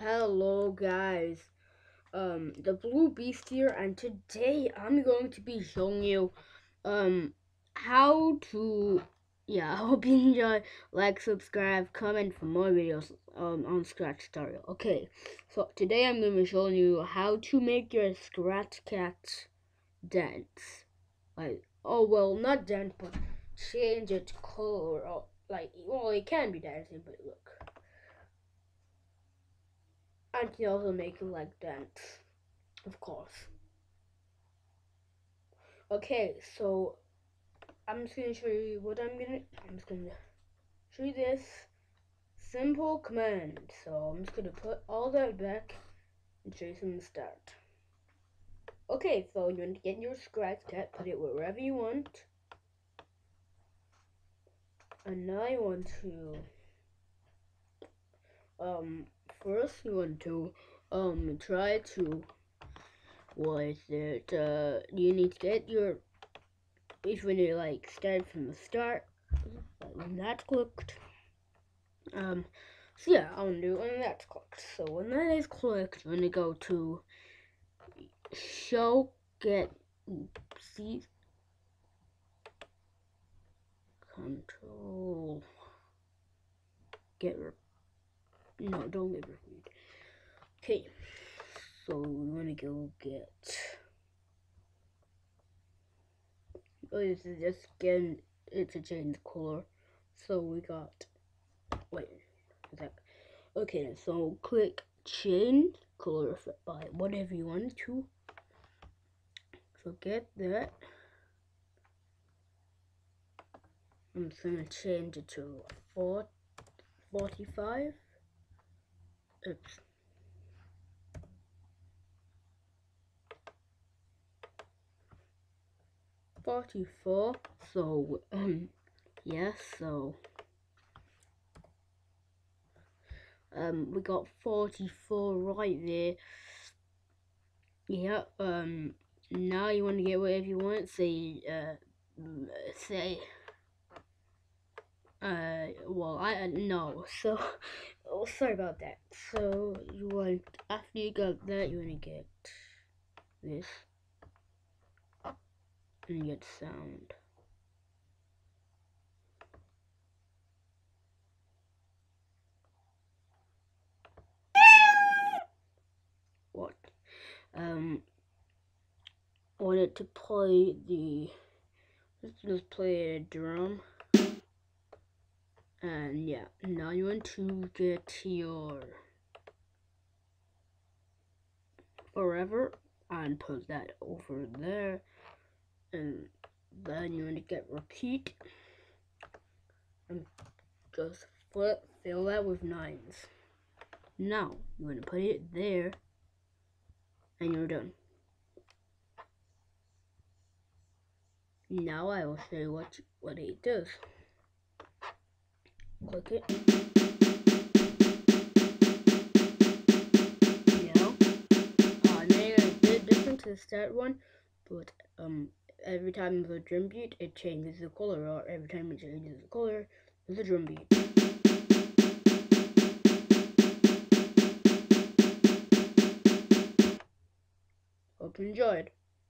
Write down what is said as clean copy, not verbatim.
Hello guys, the Blue Beast here, and today I'm going to be showing you how to I hope you enjoy. Like, subscribe, comment for more videos on Scratch Tutorial. Okay, so today I'm going to be showing you how to make your Scratch Cat dance. Not dance, but change its color, or it can be dancing, but look. And you also make it like dance, of course. Okay, so I'm just gonna show you what I'm just gonna show you this simple command. So I'm just gonna put all that back and show you from the start. Okay, so you want to get your Scratch Cat, put it wherever you want. And now you want to first you want to try to you need to get your when you start from the start, when that's clicked. So yeah, I want to do when that's clicked. So when that is clicked, I'm gonna go to show get see control get no, don't get repeat. Okay, so we want to go get. This is just getting it to change the color. So we got okay, so click change color by whatever you want to. So get that. I'm just gonna change it to 45. Oops. $44. So yes, so we got 44 right there. Yeah, now you want to get whatever you want. Say I no, so sorry about that. So you want, after you got that, you want to get this and get sound. What? Want it to play the, let's just play a drum. And yeah, now you want to get your forever and put that over there, and then you want to get repeat and just fill that with 9s. Now you want to put it there and you're done. Now I will show you what it does. Click it. Now it's different to the start one, but every time there's a drum beat, it changes the color, or every time it changes the color, there's a drum beat. Hope you enjoyed.